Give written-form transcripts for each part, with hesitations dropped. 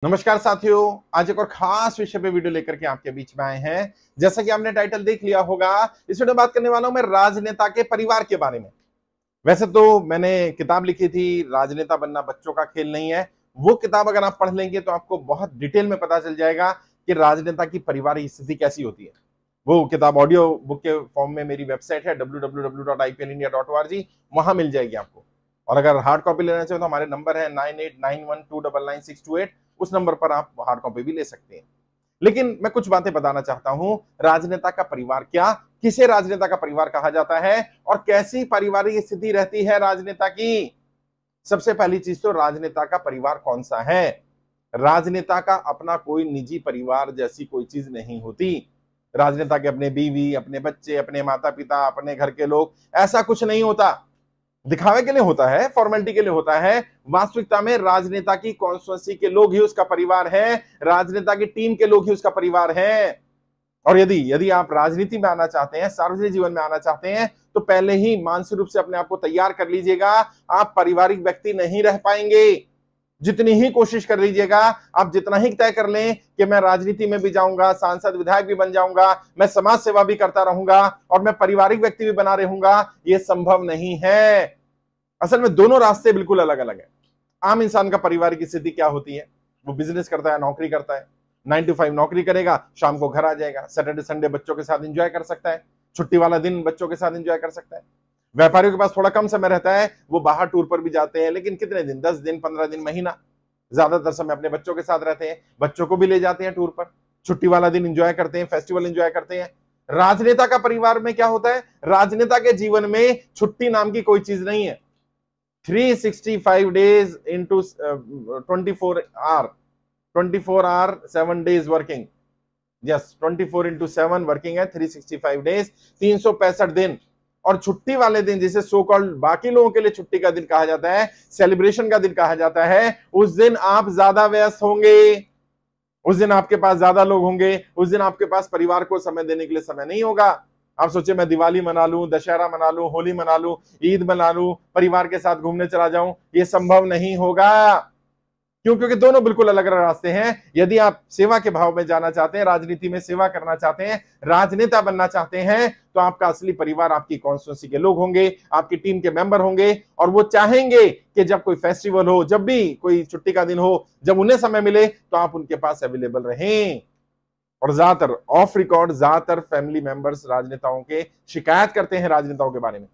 नमस्कार साथियों, आज एक और खास विषय पे वीडियो लेकर के आपके बीच में आए हैं। जैसा कि आपने टाइटल देख लिया होगा, इस वीडियो में बात करने वाला हूं मैं राजनेता के परिवार के बारे में। वैसे तो मैंने किताब लिखी थी, राजनेता बनना बच्चों का खेल नहीं है। वो किताब अगर आप पढ़ लेंगे तो आपको बहुत डिटेल में पता चल जाएगा कि राजनेता की पारिवारिक स्थिति कैसी होती है। वो किताब ऑडियो बुक के फॉर्म में मेरी वेबसाइट है www.iplindia.org, वहां मिल जाएगी आपको। और अगर हार्ड कॉपी लेना चाहे तो हमारे नंबर है 9891299628, उस नंबर पर आप हार्ड कॉपी भी ले सकते हैं। लेकिन मैं कुछ बातें बताना चाहता हूं। राजनेता का परिवार क्या, किसे राजनेता का परिवार कहा जाता है और कैसी पारिवारिक स्थिति रहती है राजनेता की। सबसे पहली चीज तो राजनेता का परिवार कौन सा है। राजनेता का अपना कोई निजी परिवार जैसी कोई चीज नहीं होती। राजनेता के अपने बीवी, अपने बच्चे, अपने माता पिता, अपने घर के लोग, ऐसा कुछ नहीं होता। दिखावे के लिए होता है, फॉर्मेलिटी के लिए होता है। वास्तविकता में राजनेता की कॉन्स्टिट्यूएंसी के लोग ही उसका परिवार है, राजनेता की टीम के लोग ही उसका परिवार है। और यदि यदि आप राजनीति में आना चाहते हैं, सार्वजनिक जीवन में आना चाहते हैं, तो पहले ही मानसिक रूप से अपने आप को तैयार कर लीजिएगा। आप पारिवारिक व्यक्ति नहीं रह पाएंगे। जितनी ही कोशिश कर लीजिएगा, आप जितना ही तय कर लें कि मैं राजनीति में भी जाऊंगा, सांसद विधायक भी बन जाऊंगा, मैं समाज सेवा भी करता रहूंगा और मैं पारिवारिक व्यक्ति भी बना रहूंगा, यह संभव नहीं है। असल में दोनों रास्ते बिल्कुल अलग अलग है। आम इंसान का पारिवारिक स्थिति क्या होती है? वो बिजनेस करता है, नौकरी करता है, 9 to 5 नौकरी करेगा, शाम को घर आ जाएगा, सैटरडे संडे बच्चों के साथ एंजॉय कर सकता है, छुट्टी वाला दिन बच्चों के साथ एंजॉय कर सकता है। व्यापारियों के पास थोड़ा कम समय रहता है, वो बाहर टूर पर भी जाते हैं, लेकिन कितने दिन, 10 दिन, 15 दिन, महीना। ज्यादातर समय अपने बच्चों के साथ रहते हैं, बच्चों को भी ले जाते हैं टूर पर, छुट्टी वाला दिन एंजॉय करते हैं, फेस्टिवल एंजॉय करते हैं। राजनेता का परिवार में क्या होता है? राजनेता के जीवन में छुट्टी नाम की कोई चीज नहीं है। 365 days into 24 hour, 24 hour 7 days working। Yes, 24 into 7 working है, 365 days, 365 दिन। और छुट्टी वाले दिन, जिसे सो कॉल्ड बाकी लोगों के लिए छुट्टी का दिन कहा जाता है, सेलिब्रेशन का दिन कहा जाता है, उस दिन आप ज्यादा व्यस्त होंगे, उस दिन आपके पास ज्यादा लोग होंगे, उस दिन आपके पास परिवार को समय देने के लिए समय नहीं होगा। आप सोचिए, मैं दिवाली मना लूं, दशहरा मना लूं, होली मना लूं, ईद मना लूं, परिवार के साथ घूमने चला जाऊं, ये संभव नहीं होगा। क्यों? क्योंकि दोनों बिल्कुल अलग अलग रास्ते हैं। यदि आप सेवा के भाव में जाना चाहते हैं, राजनीति में सेवा करना चाहते हैं, राजनेता बनना चाहते हैं, तो आपका असली परिवार आपकी कॉन्स्टिट्यूएंसी के लोग होंगे, आपकी टीम के मेंबर होंगे, और वो चाहेंगे कि जब कोई फेस्टिवल हो, जब भी कोई छुट्टी का दिन हो, जब उन्हें समय मिले तो आप उनके पास अवेलेबल रहें। और ज्यादातर ऑफ रिकॉर्ड ज्यादातर फैमिली मेंबर्स राजनेताओं के शिकायत करते हैं राजनेताओं के बारे में।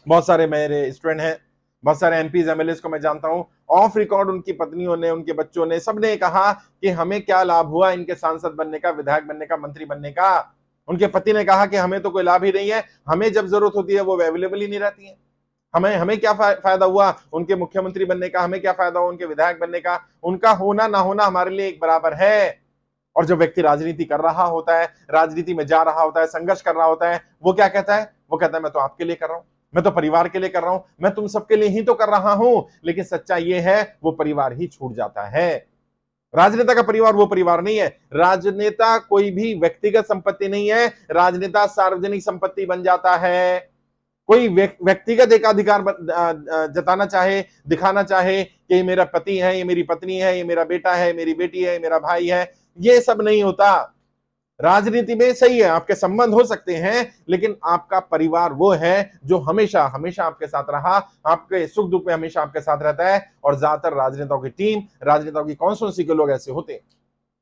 बहुत सारे मेरे स्टूडेंट हैं, बहुत सारे एमपीज एमएलए को मैं जानता हूं, ऑफ रिकॉर्ड उनकी पत्नियों ने, उनके बच्चों ने, सबने कहा कि हमें क्या लाभ हुआ इनके सांसद बनने का, विधायक बनने का, मंत्री बनने का। उनके पति ने कहा कि हमें तो कोई लाभ ही नहीं है, हमें जब जरूरत होती है वो अवेलेबल ही नहीं रहती है। हमें क्या फायदा हुआ उनके मुख्यमंत्री बनने का, हमें क्या फायदा हुआ उनके विधायक बनने का, उनका होना ना होना हमारे लिए एक बराबर है। और जब व्यक्ति राजनीति कर रहा होता है, राजनीति में जा रहा होता है, संघर्ष कर रहा होता है, वो क्या कहता है? वो कहता है मैं तो आपके लिए कर रहा हूं, मैं तो परिवार के लिए कर रहा हूं, मैं तुम सबके लिए ही तो कर रहा हूं। लेकिन सच्चाई ये है, वो परिवार ही छूट जाता है। राजनेता का परिवार वो परिवार नहीं है। राजनेता कोई भी व्यक्तिगत संपत्ति नहीं है, राजनेता सार्वजनिक संपत्ति बन जाता है। कोई व्यक्तिगत एकाधिकार जताना चाहे, दिखाना चाहे कि ये मेरा पति है, ये मेरी पत्नी है, ये मेरा बेटा है, मेरी बेटी है, मेरा भाई है, ये सब नहीं होता। राजनीति में सही है, आपके संबंध हो सकते हैं, लेकिन आपका परिवार वो है जो हमेशा हमेशा आपके साथ रहा, आपके सुख दुख में हमेशा आपके साथ रहता है। और ज्यादातर राजनेताओं की टीम, राजनेताओं की कॉन्स्टिट्यूएंसी के लोग ऐसे होते हैं।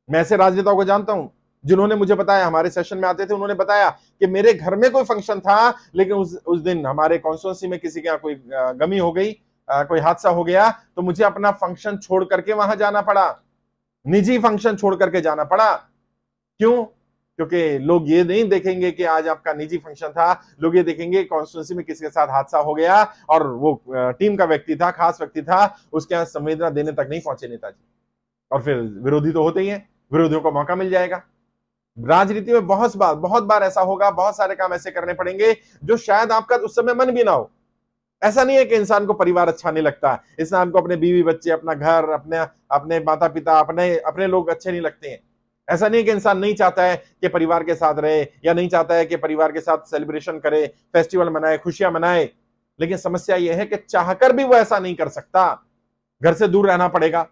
मैं ऐसे राजनेताओं को जानता हूं जिन्होंने मुझे बताया, हमारे सेशन में आते थे, उन्होंने बताया कि मेरे घर में कोई फंक्शन था, लेकिन उस दिन हमारे कॉन्स्टिट्यूएंसी में किसी के यहाँ कोई गमी हो गई, कोई हादसा हो गया, तो मुझे अपना फंक्शन छोड़ करके वहां जाना पड़ा, निजी फंक्शन छोड़ करके जाना पड़ा। क्यों? क्योंकि लोग ये नहीं देखेंगे कि आज आपका निजी फंक्शन था, लोग ये देखेंगे कॉन्स्टिट्यूएंसी में किसी के साथ हादसा हो गया और वो टीम का व्यक्ति था, खास व्यक्ति था, उसके यहाँ संवेदना देने तक नहीं पहुंचे नेताजी। और फिर विरोधी तो होते ही हैं, विरोधियों को मौका मिल जाएगा। राजनीति में बहुत बार ऐसा होगा, बहुत सारे काम ऐसे करने पड़ेंगे जो शायद आपका उस समय मन भी ना हो। ऐसा नहीं है कि इंसान को परिवार अच्छा नहीं लगता, इंसान को अपने बीवी बच्चे, अपना घर, अपने माता पिता, अपने लोग अच्छे नहीं लगते हैं। ऐसा नहीं कि इंसान नहीं चाहता है कि परिवार के साथ रहे, या नहीं चाहता है कि परिवार के साथ सेलिब्रेशन करे, फेस्टिवल मनाए, खुशियां मनाए। लेकिन समस्या यह है कि चाहकर भी वो ऐसा नहीं कर सकता, घर से दूर रहना पड़ेगा,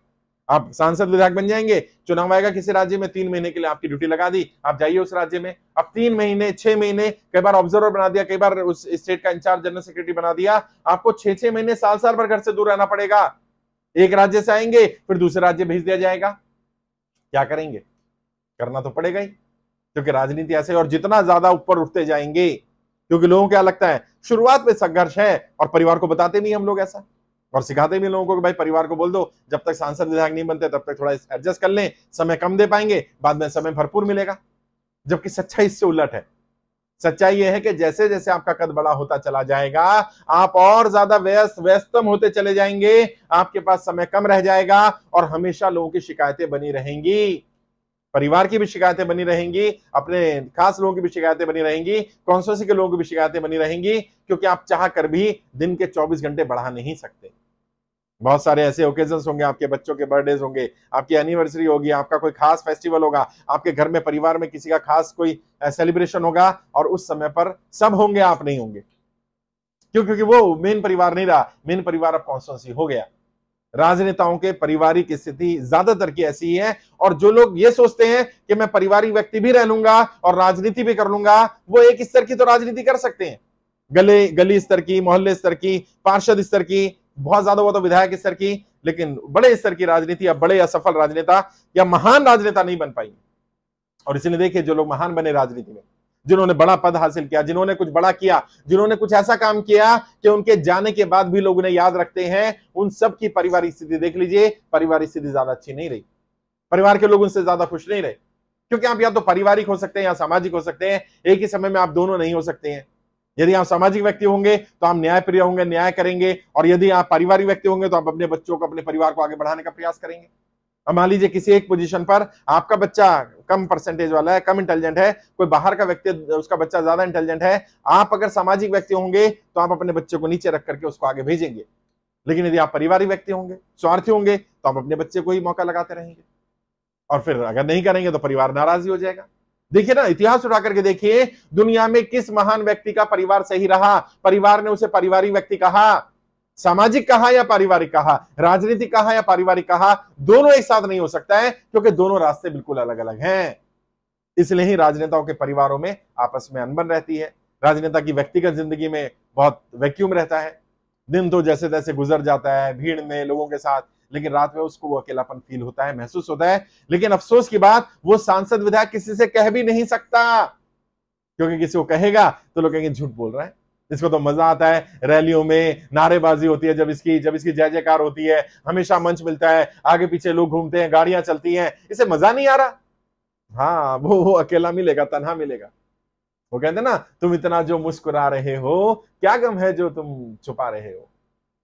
आप सांसद विधायक बन जाएंगे, चुनाव आएगा किसी राज्य में, 3 महीने के लिए आपकी ड्यूटी लगा दी, आप जाइए उस राज्य में। अब 3 महीने 6 महीने, कई बार ऑब्जर्वर बना दिया, कई बार उस स्टेट का इंचार्ज जनरल सेक्रेटरी बना दिया, आपको 6-6 महीने साल साल भर घर से दूर रहना पड़ेगा। एक राज्य से आएंगे फिर दूसरे राज्य भेज दिया जाएगा, क्या करेंगे? करना तो पड़ेगा ही, क्योंकि राजनीति ऐसे। और जितना ज्यादा ऊपर उठते जाएंगे, क्योंकि लोगों को क्या लगता है शुरुआत में संघर्ष है, और परिवार को बताते नहीं हम लोग ऐसा, और सिखाते भी लोगों को कि भाई परिवार को बोल दो जब तक सांसद विधायक नहीं बनते तब तक थोड़ा एडजस्ट कर लें, समय कम दे पाएंगे, बाद में समय भरपूर मिलेगा। जबकि सच्चाई इससे उलट है। सच्चाई यह है कि जैसे जैसे आपका कद बड़ा होता चला जाएगा, आप और ज्यादा व्यस्तम होते चले जाएंगे, आपके पास समय कम रह जाएगा, और हमेशा लोगों की शिकायतें बनी रहेंगी, परिवार की भी शिकायतें बनी रहेंगी, अपने खास लोगों की भी शिकायतें बनी रहेंगी, कॉन्स्टिट्यूएंसी के लोगों की भी शिकायतें बनी रहेंगी, क्योंकि आप चाह कर भी दिन के 24 घंटे बढ़ा नहीं सकते। बहुत सारे ऐसे ओकेजन्स होंगे, आपके बच्चों के बर्थडेज होंगे, आपकी एनिवर्सरी होगी, आपका कोई खास फेस्टिवल होगा, आपके घर में परिवार में किसी का खास कोई सेलिब्रेशन होगा, और उस समय पर सब होंगे, आप नहीं होंगे। क्यों? क्योंकि वो मेन परिवार नहीं रहा, मेन परिवार अब कॉन्स्टिट्यूएंसी हो गया। राजनेताओं के पारिवारिक स्थिति ज्यादातर की ऐसी है, और जो लोग ये सोचते हैं कि मैं पारिवारिक व्यक्ति भी रह लूंगा और राजनीति भी कर लूंगा, वो एक स्तर की तो राजनीति कर सकते हैं, गली स्तर की, मोहल्ले स्तर की, पार्षद स्तर की, बहुत ज्यादा वो तो विधायक स्तर की, लेकिन बड़े स्तर की राजनीति या बड़े असफल राजनेता या महान राजनेता नहीं बन पाएंगे। और इसलिए देखिए, जो लोग महान बने राजनीति में, जिन्होंने बड़ा पद हासिल किया, जिन्होंने कुछ बड़ा किया, जिन्होंने कुछ ऐसा काम किया कि उनके जाने के बाद भी लोग उन्हें याद रखते हैं, उन सब की पारिवारिक स्थिति देख लीजिए, पारिवारिक स्थिति ज्यादा अच्छी नहीं रही, परिवार के लोग उनसे ज्यादा खुश नहीं रहे। क्योंकि आप या तो पारिवारिक हो सकते हैं या सामाजिक हो सकते हैं, एक ही समय में आप दोनों नहीं हो सकते हैं। यदि आप सामाजिक व्यक्ति होंगे तो आप न्यायप्रिय होंगे, न्याय करेंगे, और यदि आप पारिवारिक व्यक्ति होंगे तो आप अपने बच्चों को, अपने परिवार को आगे बढ़ाने का प्रयास करेंगे। अब मान लीजिए किसी एक पोजीशन पर आपका बच्चा कम परसेंटेज वाला है, कम इंटेलिजेंट है, कोई बाहर का व्यक्ति उसका बच्चा ज्यादा इंटेलिजेंट है, आप अगर सामाजिक व्यक्ति होंगे तो आप अपने बच्चे को नीचे रख करके उसको आगे भेजेंगे। लेकिन यदि आप पारिवारिक व्यक्ति होंगे, स्वार्थी होंगे, तो आप अपने बच्चे को ही मौका लगाते रहेंगे, और फिर अगर नहीं करेंगे तो परिवार नाराज हो जाएगा। देखिए ना, इतिहास उठा करके देखिए, दुनिया में किस महान व्यक्ति का परिवार सही रहा, परिवार ने उसे पारिवारिक व्यक्ति कहा, सामाजिक कहा या पारिवारिक कहा, राजनीतिक कहा या पारिवारिक कहा, दोनों एक साथ नहीं हो सकता है, क्योंकि दोनों रास्ते बिल्कुल अलग अलग हैं। इसलिए ही राजनेताओं के परिवारों में आपस में अनबन रहती है। राजनेता की व्यक्तिगत जिंदगी में बहुत वैक्यूम रहता है, दिन तो जैसे तैसे गुजर जाता है भीड़ में लोगों के साथ, लेकिन रात में उसको वो अकेलापन फील होता है, महसूस होता है। लेकिन अफसोस की बात, वो सांसद विधायक किसी से कह भी नहीं सकता, क्योंकि किसी को कहेगा तो लोग कहेंगे झूठ बोल रहा है। इसको तो मजा आता है, रैलियों में नारेबाजी होती है, जब इसकी जय जयकार होती है, हमेशा मंच मिलता है, आगे पीछे लोग घूमते हैं, गाड़ियां चलती हैं, इसे मजा नहीं आ रहा। हाँ, वो अकेला मिलेगा, तन्हा मिलेगा। वो कहते ना, तुम इतना जो मुस्कुरा रहे हो, क्या गम है जो तुम छुपा रहे हो।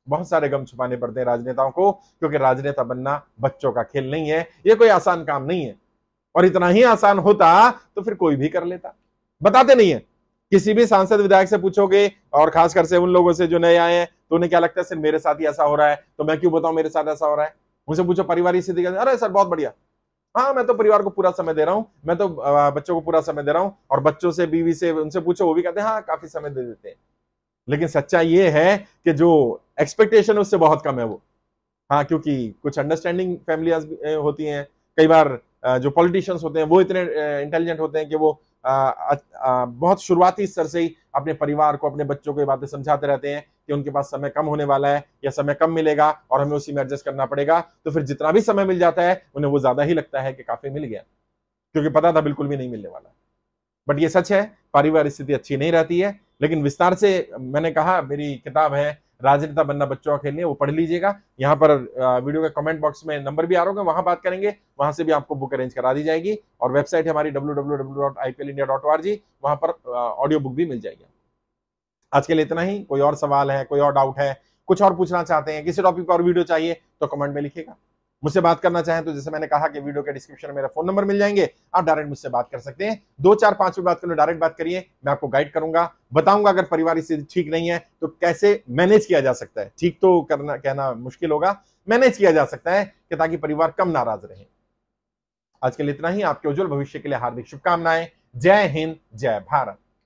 बहुत सारे गम छुपाने पड़ते हैं राजनेताओं को, क्योंकि राजनेता बनना बच्चों का खेल नहीं है, ये कोई आसान काम नहीं है। और इतना ही आसान होता तो फिर कोई भी कर लेता। बताते नहीं है, किसी भी सांसद विधायक से पूछोगे, और खासकर से उन लोगों से जो नए आए हैं, तो उन्हें क्या लगता है सिर्फ मेरे साथ ही ऐसा हो रहा है, तो मैं क्यों बताऊं मेरे साथ ऐसा हो रहा है। उनसे पूछो पारिवारिक स्थिति, अरे सर बहुत बढ़िया, हाँ मैं तो परिवार को पूरा समय दे रहा हूं, मैं तो बच्चों को पूरा समय दे रहा हूं, और बच्चों से, बीवी से उनसे पूछो, वो भी कहते हैं हाँ काफी समय दे देते हैं। लेकिन सच्चाई ये है कि जो एक्सपेक्टेशन उससे बहुत कम है वो। हाँ, क्योंकि कुछ अंडरस्टैंडिंग फैमिलीज होती हैं, कई बार जो पॉलिटिशियंस होते हैं वो इतने इंटेलिजेंट होते हैं कि वो बहुत शुरुआती स्तर से ही अपने परिवार को, अपने बच्चों को ये बातें समझाते रहते हैं कि उनके पास समय कम होने वाला है या समय कम मिलेगा और हमें उसी में एडजस्ट करना पड़ेगा। तो फिर जितना भी समय मिल जाता है उन्हें वो ज्यादा ही लगता है कि काफी मिल गया, क्योंकि पता था बिल्कुल भी नहीं मिलने वाला। बट ये सच है, पारिवारिक स्थिति अच्छी नहीं रहती है। लेकिन विस्तार से मैंने कहा, मेरी किताब है राजनेता बनना बच्चों का खेल नहीं, वो पढ़ लीजिएगा। यहाँ पर वीडियो के कमेंट बॉक्स में नंबर भी आ रहा होगा, वहां बात करेंगे, वहां से भी आपको बुक अरेंज करा दी जाएगी। और वेबसाइट है हमारी www.iplindia.org, वहां पर ऑडियो बुक भी मिल जाएगी। आज के लिए इतना ही। कोई और सवाल है, कोई और डाउट है, कुछ और पूछना चाहते हैं, किसी टॉपिक पर वीडियो चाहिए तो कमेंट में लिखिएगा। मुझसे बात करना चाहें तो जैसे मैंने कहा कि वीडियो के डिस्क्रिप्शन में मेरा फोन नंबर मिल जाएंगे, आप डायरेक्ट मुझसे बात कर सकते हैं। 2 4 5 में बात करना, डायरेक्ट बात करिए, मैं आपको गाइड करूंगा, बताऊंगा अगर पारिवारिक स्थिति ठीक नहीं है तो कैसे मैनेज किया जा सकता है। ठीक तो करना कहना मुश्किल होगा, मैनेज किया जा सकता है कि ताकि परिवार कम नाराज रहे। आज के लिए इतना ही। आपके उज्जवल भविष्य के लिए हार्दिक शुभकामनाएं। जय हिंद, जय भारत।